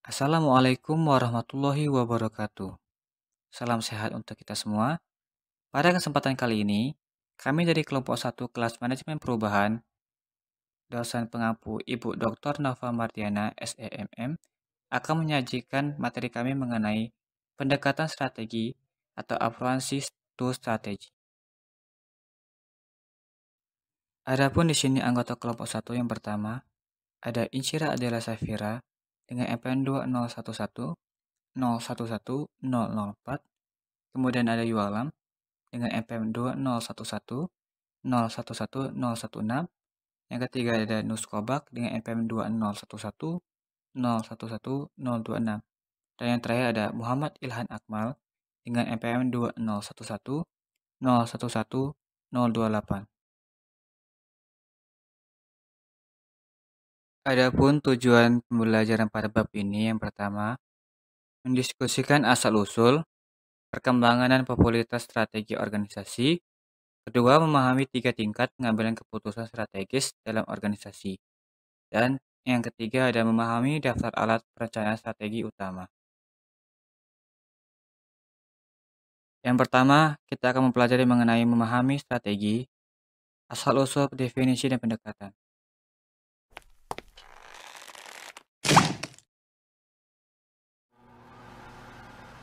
Assalamualaikum warahmatullahi wabarakatuh. Salam sehat untuk kita semua. Pada kesempatan kali ini, kami dari kelompok 1 kelas manajemen perubahan, dosen pengampu Ibu Dr. Nova Mardiana, SEMM, akan menyajikan materi kami mengenai pendekatan strategi atau approach to strategy. Adapun di sini anggota kelompok 1 yang pertama, ada Insyira Adela Safira dengan MPN 2011 011004, kemudian ada Yualam dengan MPM 20110110116. Yang ketiga ada Nuskobak dengan MPM 20110110026. Dan yang terakhir ada Muhammad Ilhan Akmal dengan MPM 20110110028. Adapun tujuan pembelajaran pada bab ini yang pertama, mendiskusikan asal-usul, perkembangan dan popularitas strategi organisasi. Kedua, memahami 3 tingkat pengambilan keputusan strategis dalam organisasi. Dan yang ketiga ada memahami daftar alat perencanaan strategi utama. Yang pertama, kita akan mempelajari mengenai memahami strategi, asal-usul, definisi, dan pendekatan.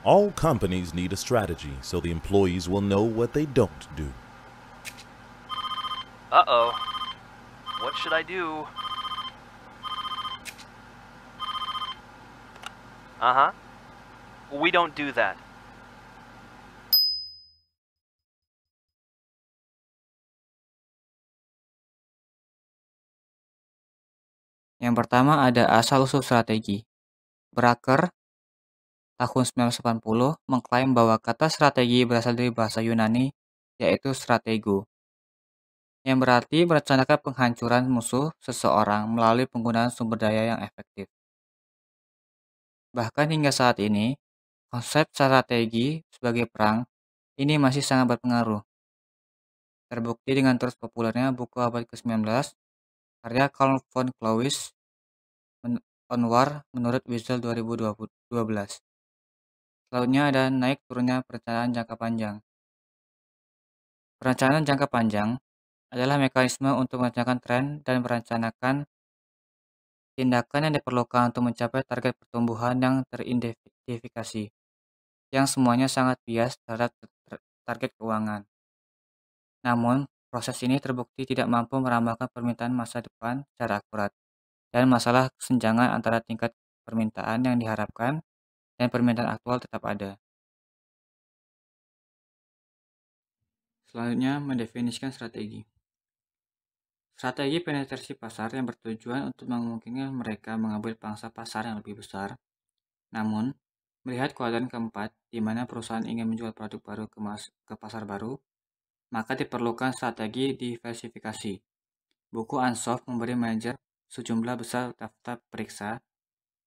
All companies need a strategy so the employees will know what they don't do. Uh-oh. What should I do? Uh-huh. We don't do that. Yang pertama ada asal-usul strategi. Braker tahun 1980 mengklaim bahwa kata strategi berasal dari bahasa Yunani, yaitu stratego, yang berarti merencanakan penghancuran musuh seseorang melalui penggunaan sumber daya yang efektif. Bahkan hingga saat ini, konsep strategi sebagai perang ini masih sangat berpengaruh. Terbukti dengan terus populernya buku abad ke-19 karya Karl von Clausewitz on War menurut Wiesel 2012. Selanjutnya ada naik turunnya perencanaan jangka panjang. Perencanaan jangka panjang adalah mekanisme untuk merencanakan tren dan merencanakan tindakan yang diperlukan untuk mencapai target pertumbuhan yang teridentifikasi, yang semuanya sangat bias terhadap target keuangan. Namun, proses ini terbukti tidak mampu meramalkan permintaan masa depan secara akurat, dan masalah kesenjangan antara tingkat permintaan yang diharapkan dan permintaan aktual tetap ada. Selanjutnya, mendefinisikan strategi. Strategi penetrasi pasar yang bertujuan untuk memungkinkan mereka mengambil pangsa pasar yang lebih besar. Namun, melihat kuadran keempat, di mana perusahaan ingin menjual produk baru ke pasar baru, maka diperlukan strategi diversifikasi. Buku Ansoff memberi manajer sejumlah besar daftar periksa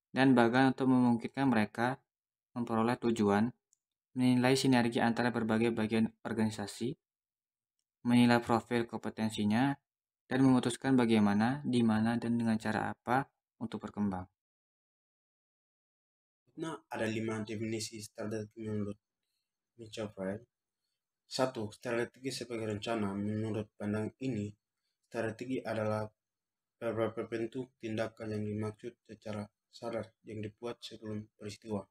dan bagan untuk memungkinkan mereka memperoleh tujuan, menilai sinergi antara berbagai bagian organisasi, menilai profil kompetensinya, dan memutuskan bagaimana, di mana, dan dengan cara apa untuk berkembang. Nah, ada 5 definisi strategi menurut Mitchell Friend. 1. Strategi sebagai rencana. Menurut pandangan ini, strategi adalah beberapa bentuk tindakan yang dimaksud secara sadar yang dibuat sebelum peristiwa.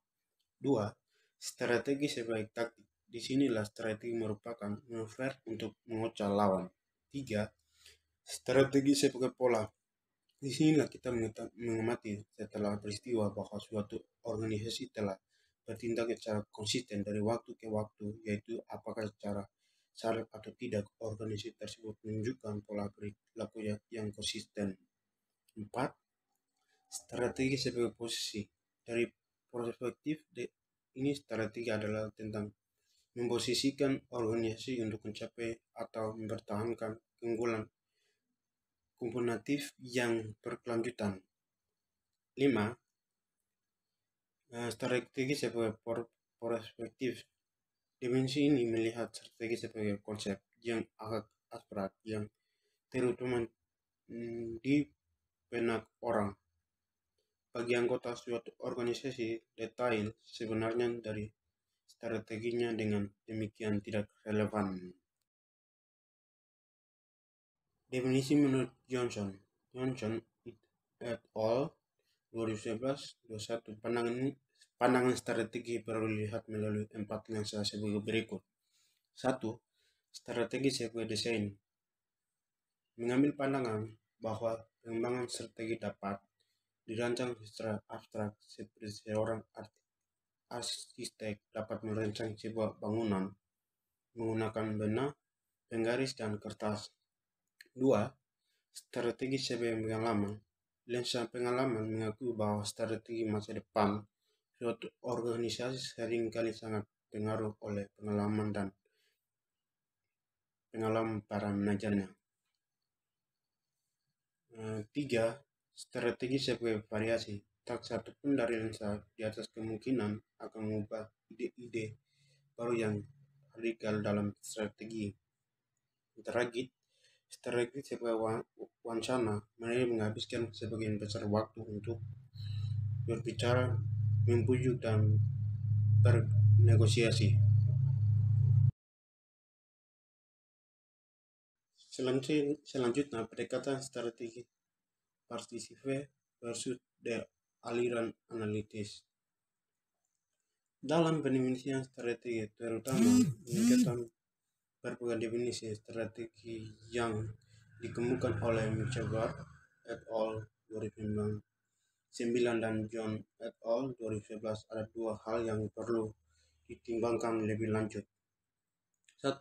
2. Strategi sebagai taktik. Disinilah strategi merupakan manuver untuk mengocal lawan. 3. Strategi sebagai pola. Disinilah kita mengamati setelah peristiwa bahwa suatu organisasi telah bertindak secara konsisten dari waktu ke waktu, yaitu apakah secara sadar atau tidak organisasi tersebut menunjukkan pola perilaku yang konsisten. 4. Strategi sebagai posisi. Dari perspektif ini, strategi adalah tentang memposisikan organisasi untuk mencapai atau mempertahankan keunggulan kompetitif yang berkelanjutan. 5. Strategi sebagai perspektif. Dimensi ini melihat strategi sebagai konsep yang agak abstrak yang terutama di benak orang. bagi anggota suatu organisasi, detail sebenarnya dari strateginya dengan demikian tidak relevan. Definisi menurut Johnson et al. 2011-21 pandangan strategi perlu dilihat melalui 4 lensa sebagai berikut. 1. Strategi sebagai desain. Mengambil pandangan bahwa pengembangan strategi dapat dirancang secara abstrak seperti seorang arsitek dapat merancang sebuah bangunan menggunakan benang, penggaris, dan kertas. 2. Strategi sebagai pengalaman. Lensa pengalaman mengakui bahwa strategi masa depan suatu organisasi seringkali sangat pengaruh oleh pengalaman para manajernya. 3. Strategi sebagai variasi. Tak satu pun dari lensa di atas kemungkinan akan mengubah ide-ide baru yang radikal dalam strategi. Terakhir, strategi sebagai wacana mereka menghabiskan sebagian besar waktu untuk berbicara, membujuk, dan bernegosiasi. Selanjutnya, pendekatan strategi partisipatif versus aliran analitis. Dalam penelitian strategi, terutama meningkatkan berbagai definisi strategi yang dikemukakan oleh Michael et al. 2009 dan John et al. 2011, ada dua hal yang perlu ditimbangkan lebih lanjut. 1.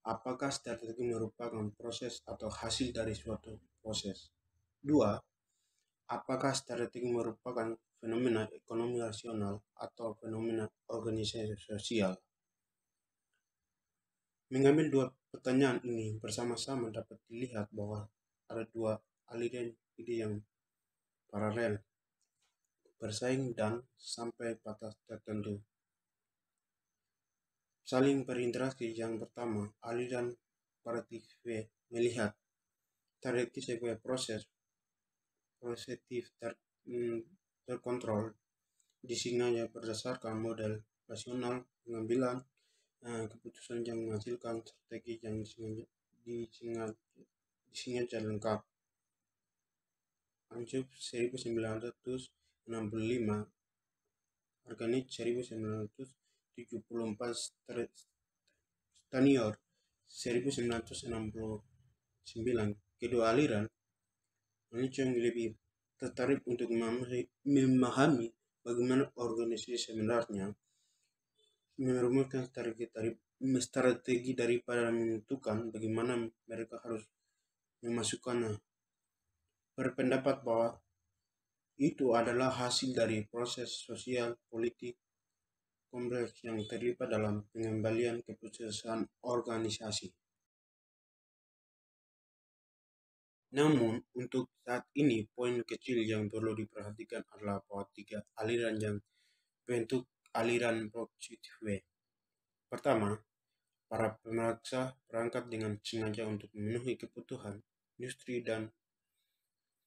Apakah strategi merupakan proses atau hasil dari suatu proses? 2. Apakah strategi merupakan fenomena ekonomi rasional atau fenomena organisasi sosial? Mengambil dua pertanyaan ini bersama-sama dapat dilihat bahwa ada dua aliran ide yang paralel, bersaing, dan sampai batas tertentu saling berinteraksi. Yang pertama, aliran partisipatif melihat strategi sebagai proses terkontrol, desainnya berdasarkan model rasional pengambilan keputusan yang menghasilkan strategi yang desainnya lengkap. Ansub 1965, Organic 1974, Stanior 1969. Kedua aliran yang lebih tertarik untuk memahami bagaimana organisasi sebenarnya merumuskan strategi daripada menentukan bagaimana mereka harus memasukkannya. Berpendapat bahwa itu adalah hasil dari proses sosial politik kompleks yang terlibat dalam pengambilan keputusan organisasi. Namun, untuk saat ini, poin kecil yang perlu diperhatikan adalah bahwa tiga aliran yang bentuk aliran partisipatif. Pertama, para pemeriksa berangkat dengan sengaja untuk memenuhi kebutuhan industri dan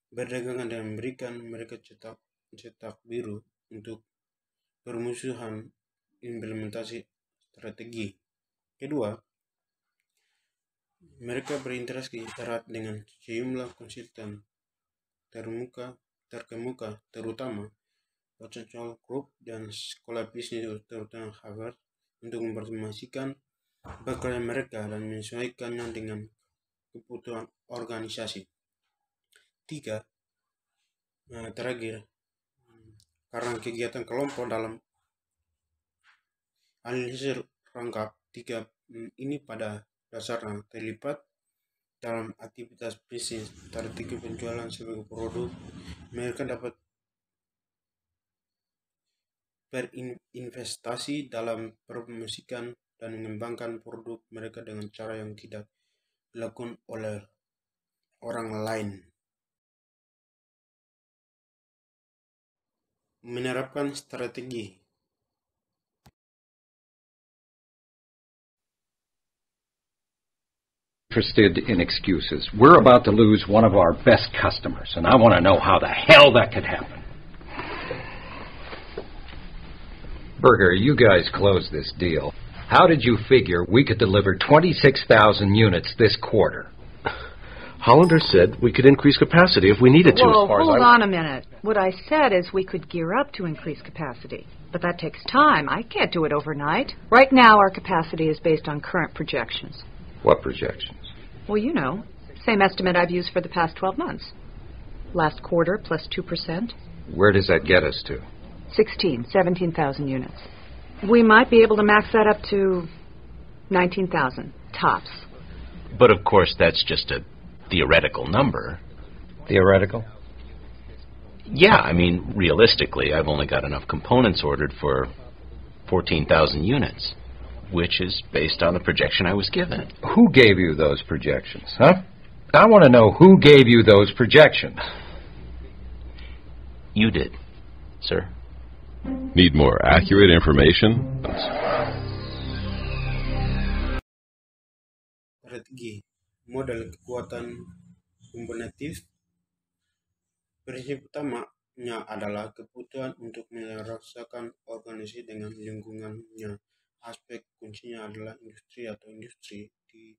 perdagangan dan memberikan mereka cetak biru untuk permusuhan implementasi strategi. Kedua, mereka berinteraksi erat dengan sejumlah konsultan terkemuka, terutama Washington Group dan sekolah bisnis terutama Harvard, untuk mempermaksikan pekerjaan mereka dan menyesuaikannya dengan kebutuhan organisasi. 3. Terakhir, karena kegiatan kelompok dalam analisis rangkap, tiga ini pada dasarnya terlibat dalam aktivitas bisnis. Strategi penjualan sebagai produk, mereka dapat berinvestasi dalam promosikan dan mengembangkan produk mereka dengan cara yang tidak dilakukan oleh orang lain. Menerapkan strategi. Interested in excuses. We're about to lose one of our best customers, and I want to know how the hell that could happen. Berger, you guys closed this deal. How did you figure we could deliver 26,000 units this quarter? Hollander said we could increase capacity if we needed to. Whoa, hold on a minute. What I said is we could gear up to increase capacity. But that takes time. I can't do it overnight. Right now, our capacity is based on current projections. What projections? Well, you know, same estimate I've used for the past 12 months. Last quarter, plus 2%. Where does that get us to? 17,000 units. We might be able to max that up to 19,000, tops. But of course, that's just a theoretical number. Theoretical? Yeah, I mean, realistically, I've only got enough components ordered for 14,000 units, which is based on the projection I was given. Who gave you those projections, huh? I want to know who gave you those projections. You did, sir. Need more accurate information? Strategi model kekuatan kombinatif. Prinsip utamanya adalah kebutuhan untuk menyelesaikan organisasi dengan lingkungannya. Aspek kuncinya adalah industri atau industri di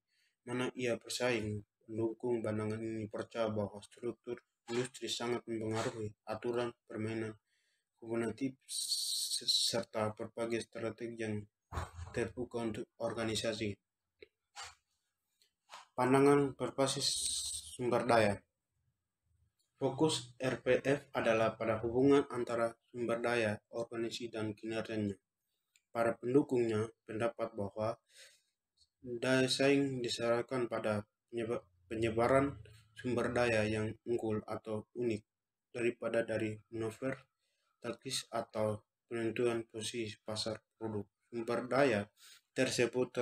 mana ia bersaing. Pendukung pandangan ini percaya bahwa struktur industri sangat mempengaruhi aturan permainan kombinatif serta berbagai strategi yang terbuka untuk organisasi. Pandangan berbasis sumber daya. Fokus RPF adalah pada hubungan antara sumber daya, organisasi, dan kinerjanya. Para pendukungnya pendapat bahwa daya saing disarankan pada penyebaran sumber daya yang unggul atau unik daripada dari manuver taktis atau penentuan posisi pasar produk. Sumber daya tersebut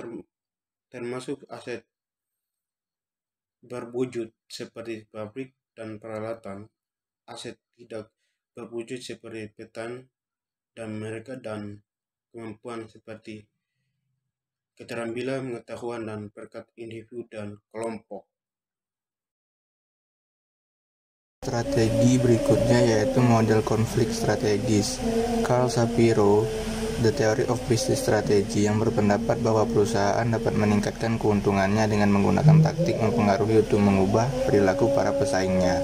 termasuk aset berwujud seperti pabrik dan peralatan, aset tidak berwujud seperti petan dan mereka, dan kemampuan seperti keterampilan, pengetahuan, dan berkat individu dan kelompok. Strategi berikutnya yaitu model konflik strategis. Carl Shapiro, The Theory of Business Strategy, yang berpendapat bahwa perusahaan dapat meningkatkan keuntungannya dengan menggunakan taktik mempengaruhi untuk mengubah perilaku para pesaingnya.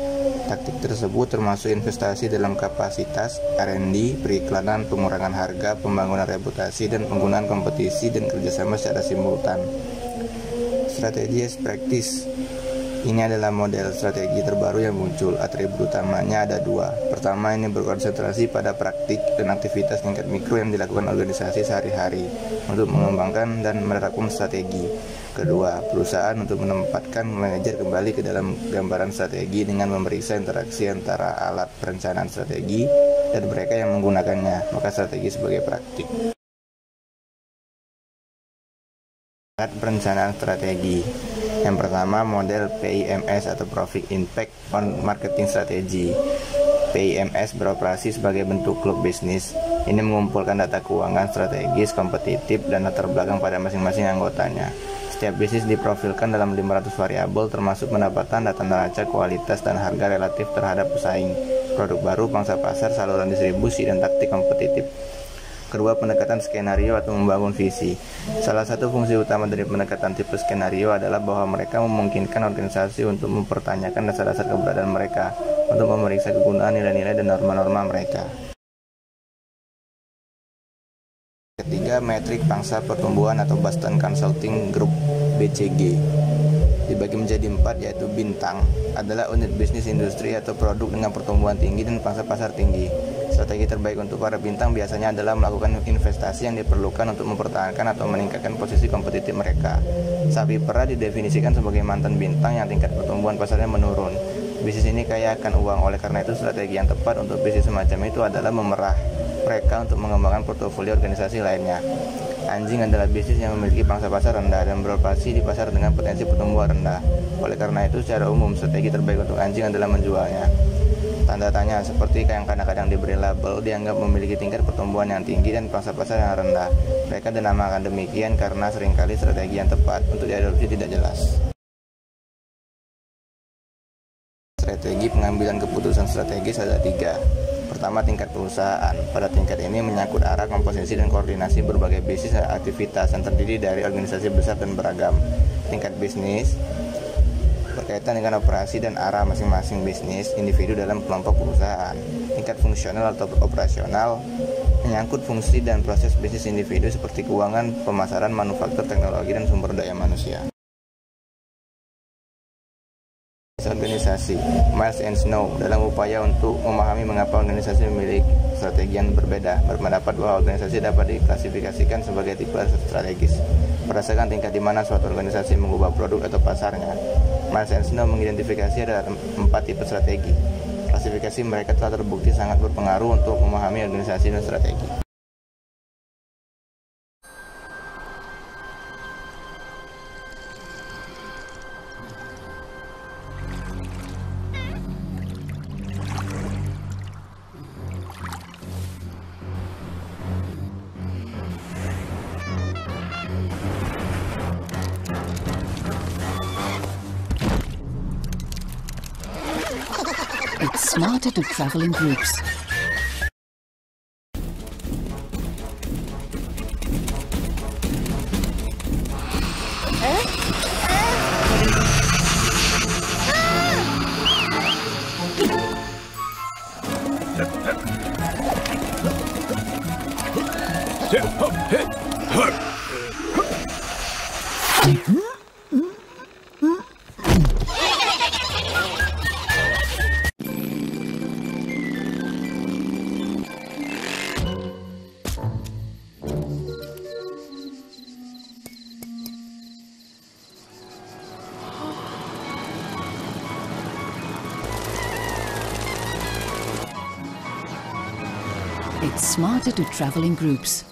Taktik tersebut termasuk investasi dalam kapasitas, R&D, periklanan, pengurangan harga, pembangunan reputasi, dan penggunaan kompetisi dan kerjasama secara simultan. Strategi as practice. Ini adalah model strategi terbaru yang muncul. Atribut utamanya ada dua. Pertama, ini berkonsentrasi pada praktik dan aktivitas tingkat mikro yang dilakukan organisasi sehari-hari untuk mengembangkan dan menerapkan strategi. Kedua, perusahaan untuk menempatkan manajer kembali ke dalam gambaran strategi dengan memeriksa interaksi antara alat perencanaan strategi dan mereka yang menggunakannya, maka strategi sebagai praktik. Alat perencanaan strategi. Yang pertama, model PIMS atau Profit Impact on Marketing Strategy. PIMS beroperasi sebagai bentuk klub bisnis. Ini mengumpulkan data keuangan strategis, kompetitif, dan latar belakang pada masing-masing anggotanya. Setiap bisnis diprofilkan dalam 500 variabel termasuk pendapatan, data neraca, kualitas, dan harga relatif terhadap pesaing, produk baru, pangsa pasar, saluran distribusi, dan taktik kompetitif. Kedua, pendekatan skenario atau membangun visi. Salah satu fungsi utama dari pendekatan tipe skenario adalah bahwa mereka memungkinkan organisasi untuk mempertanyakan dasar-dasar keberadaan mereka, untuk memeriksa kegunaan nilai-nilai dan norma-norma mereka. Ketiga, metrik pangsa pertumbuhan atau Boston Consulting Group (BCG). Dibagi menjadi 4, yaitu bintang adalah unit bisnis industri atau produk dengan pertumbuhan tinggi dan pangsa pasar tinggi. Strategi terbaik untuk para bintang biasanya adalah melakukan investasi yang diperlukan untuk mempertahankan atau meningkatkan posisi kompetitif mereka. Sapi perah didefinisikan sebagai mantan bintang yang tingkat pertumbuhan pasarnya menurun. Bisnis ini kaya akan uang, oleh karena itu strategi yang tepat untuk bisnis semacam itu adalah memerah mereka untuk mengembangkan portofolio organisasi lainnya. Anjing adalah bisnis yang memiliki pangsa pasar rendah dan beroperasi di pasar dengan potensi pertumbuhan rendah. Oleh karena itu, secara umum strategi terbaik untuk anjing adalah menjualnya. Tanda tanya seperti yang kadang-kadang diberi label dianggap memiliki tingkat pertumbuhan yang tinggi dan pangsa pasar yang rendah. Mereka dinamakan demikian karena seringkali strategi yang tepat untuk diadopsi tidak jelas. Strategi pengambilan keputusan strategis ada 3. pertama, tingkat perusahaan. Pada tingkat ini menyangkut arah, komposisi, dan koordinasi berbagai bisnis dan aktivitas yang terdiri dari organisasi besar dan beragam. Tingkat bisnis berkaitan dengan operasi dan arah masing-masing bisnis individu dalam kelompok perusahaan. Tingkat fungsional atau operasional menyangkut fungsi dan proses bisnis individu seperti keuangan, pemasaran, manufaktur, teknologi, dan sumber daya manusia. Organisasi Miles and Snow dalam upaya untuk memahami mengapa organisasi memiliki strategi yang berbeda, berpendapat bahwa organisasi dapat diklasifikasikan sebagai tipe strategis berdasarkan tingkat di mana suatu organisasi mengubah produk atau pasarnya. Miles and Snow mengidentifikasi ada 4 tipe strategi. Klasifikasi mereka telah terbukti sangat berpengaruh untuk memahami organisasi dan strategi. It's smarter to travel in groups. It's smarter to travel in groups.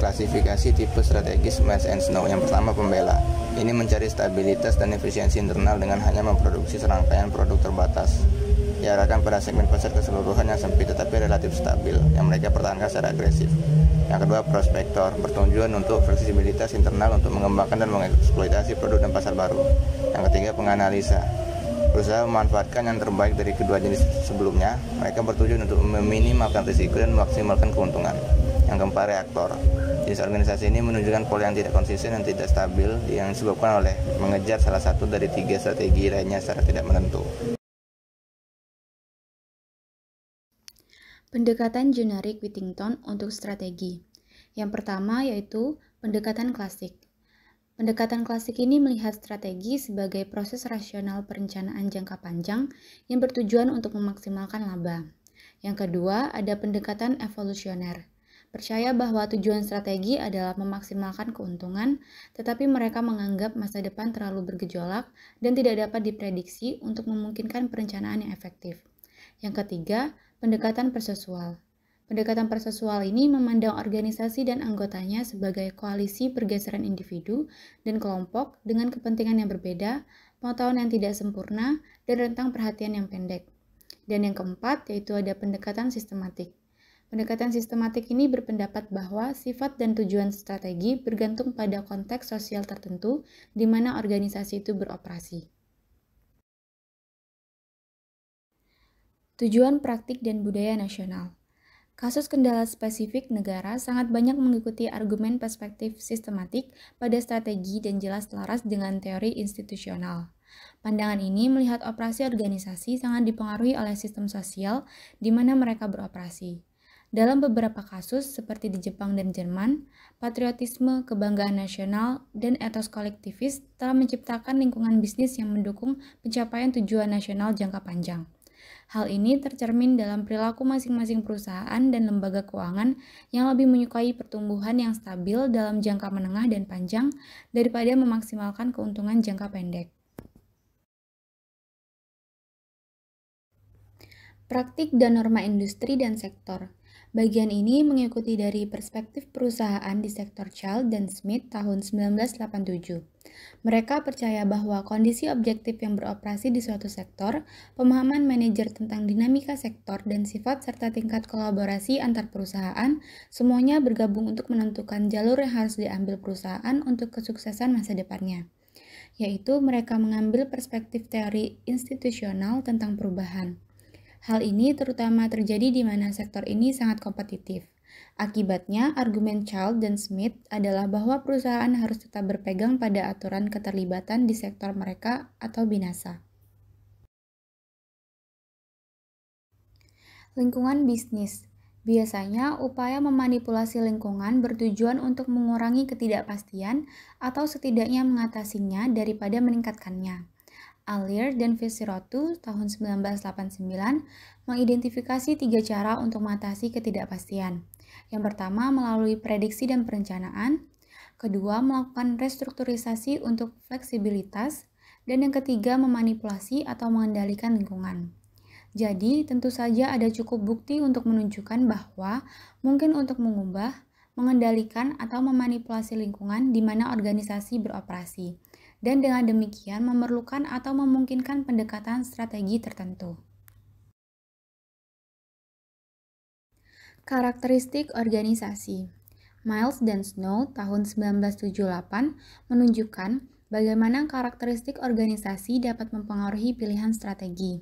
Klasifikasi tipe strategis Miles and Snow. Yang pertama, pembela. Ini mencari stabilitas dan efisiensi internal dengan hanya memproduksi serangkaian produk terbatas. Diarahkan pada segmen pasar keseluruhan yang sempit tetapi relatif stabil, yang mereka pertahankan secara agresif. Yang kedua, prospektor. Bertujuan untuk fleksibilitas internal untuk mengembangkan dan mengeksploitasi produk dan pasar baru. Yang ketiga, penganalisa. Berusaha memanfaatkan yang terbaik dari kedua jenis sebelumnya. Mereka bertujuan untuk meminimalkan risiko dan memaksimalkan keuntungan. Yang keempat, reaktor. Jenis organisasi ini menunjukkan pola yang tidak konsisten dan tidak stabil yang disebabkan oleh mengejar salah satu dari 3 strategi lainnya secara tidak menentu. Pendekatan generik Whittington untuk strategi. Yang pertama yaitu pendekatan klasik. Pendekatan klasik ini melihat strategi sebagai proses rasional perencanaan jangka panjang yang bertujuan untuk memaksimalkan laba. Yang kedua, ada pendekatan evolusioner. Percaya bahwa tujuan strategi adalah memaksimalkan keuntungan, tetapi mereka menganggap masa depan terlalu bergejolak dan tidak dapat diprediksi untuk memungkinkan perencanaan yang efektif. Yang ketiga, pendekatan persesual. Pendekatan persesual ini memandang organisasi dan anggotanya sebagai koalisi pergeseran individu dan kelompok dengan kepentingan yang berbeda, pengetahuan yang tidak sempurna, dan rentang perhatian yang pendek. Dan yang keempat, yaitu ada pendekatan sistematik. Pendekatan sistematik ini berpendapat bahwa sifat dan tujuan strategi bergantung pada konteks sosial tertentu di mana organisasi itu beroperasi. Tujuan praktik dan budaya nasional. Kasus kendala spesifik negara sangat banyak mengikuti argumen perspektif sistematik pada strategi dan jelas selaras dengan teori institusional. Pandangan ini melihat operasi organisasi sangat dipengaruhi oleh sistem sosial di mana mereka beroperasi. Dalam beberapa kasus, seperti di Jepang dan Jerman, patriotisme, kebanggaan nasional, dan etos kolektivis telah menciptakan lingkungan bisnis yang mendukung pencapaian tujuan nasional jangka panjang. Hal ini tercermin dalam perilaku masing-masing perusahaan dan lembaga keuangan yang lebih menyukai pertumbuhan yang stabil dalam jangka menengah dan panjang daripada memaksimalkan keuntungan jangka pendek. Praktik dan norma industri dan sektor. Bagian ini mengikuti dari perspektif perusahaan di sektor Child dan Smith tahun 1987. Mereka percaya bahwa kondisi objektif yang beroperasi di suatu sektor, pemahaman manajer tentang dinamika sektor, dan sifat serta tingkat kolaborasi antar perusahaan, semuanya bergabung untuk menentukan jalur yang harus diambil perusahaan untuk kesuksesan masa depannya. Yaitu mereka mengambil perspektif teori institusional tentang perubahan. Hal ini terutama terjadi di mana sektor ini sangat kompetitif. Akibatnya, argumen Child dan Smith adalah bahwa perusahaan harus tetap berpegang pada aturan keterlibatan di sektor mereka atau binasa. Lingkungan bisnis. Biasanya, upaya memanipulasi lingkungan bertujuan untuk mengurangi ketidakpastian atau setidaknya mengatasinya daripada meningkatkannya. Allier dan Vissirotto tahun 1989 mengidentifikasi 3 cara untuk mengatasi ketidakpastian. Yang pertama, melalui prediksi dan perencanaan. Kedua, melakukan restrukturisasi untuk fleksibilitas. Dan yang ketiga, memanipulasi atau mengendalikan lingkungan. Jadi, tentu saja ada cukup bukti untuk menunjukkan bahwa mungkin untuk mengubah, mengendalikan, atau memanipulasi lingkungan di mana organisasi beroperasi. Dan dengan demikian memerlukan atau memungkinkan pendekatan strategi tertentu. Karakteristik organisasi. Miles dan Snow tahun 1978 menunjukkan bagaimana karakteristik organisasi dapat mempengaruhi pilihan strategi.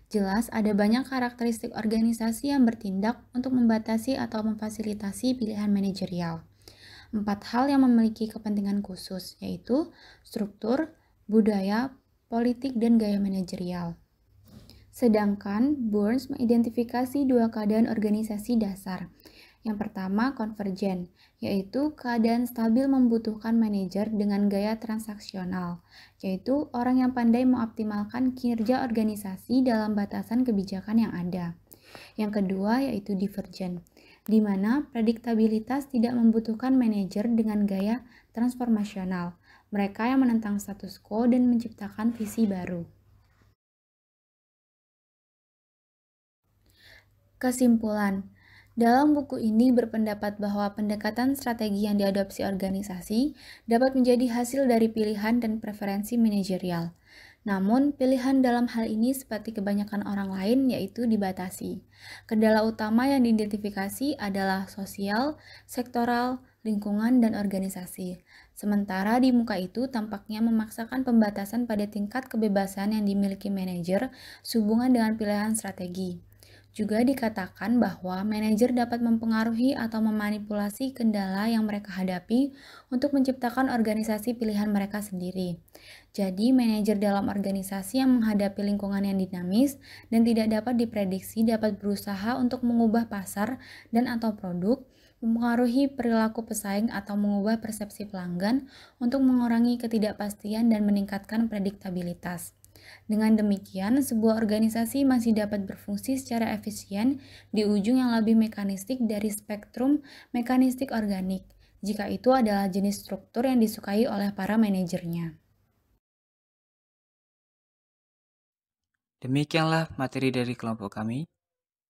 Jelas ada banyak karakteristik organisasi yang bertindak untuk membatasi atau memfasilitasi pilihan manajerial. 4 hal yang memiliki kepentingan khusus, yaitu struktur, budaya, politik, dan gaya manajerial. Sedangkan Burns mengidentifikasi 2 keadaan organisasi dasar. Yang pertama, konvergen, yaitu keadaan stabil membutuhkan manajer dengan gaya transaksional, yaitu orang yang pandai mengoptimalkan kinerja organisasi dalam batasan kebijakan yang ada. Yang kedua, yaitu divergen, di mana prediktabilitas tidak membutuhkan manajer dengan gaya transformasional, mereka yang menentang status quo dan menciptakan visi baru. Kesimpulan, dalam buku ini berpendapat bahwa pendekatan strategi yang diadopsi organisasi dapat menjadi hasil dari pilihan dan preferensi manajerial. Namun, pilihan dalam hal ini seperti kebanyakan orang lain yaitu dibatasi. Kendala utama yang diidentifikasi adalah sosial, sektoral, lingkungan, dan organisasi. Sementara di muka itu tampaknya memaksakan pembatasan pada tingkat kebebasan yang dimiliki manajer sehubungan dengan pilihan strategi. Juga dikatakan bahwa manajer dapat mempengaruhi atau memanipulasi kendala yang mereka hadapi untuk menciptakan organisasi pilihan mereka sendiri. Jadi, manajer dalam organisasi yang menghadapi lingkungan yang dinamis dan tidak dapat diprediksi dapat berusaha untuk mengubah pasar dan atau produk, mempengaruhi perilaku pesaing atau mengubah persepsi pelanggan untuk mengurangi ketidakpastian dan meningkatkan prediktabilitas. Dengan demikian, sebuah organisasi masih dapat berfungsi secara efisien di ujung yang lebih mekanistik dari spektrum mekanistik organik, jika itu adalah jenis struktur yang disukai oleh para manajernya. Demikianlah materi dari kelompok kami.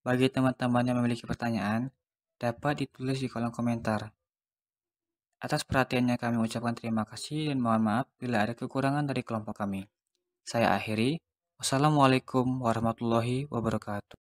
Bagi teman-teman yang memiliki pertanyaan, dapat ditulis di kolom komentar. Atas perhatiannya kami ucapkan terima kasih dan mohon maaf bila ada kekurangan dari kelompok kami. Saya akhiri. Wassalamualaikum warahmatullahi wabarakatuh.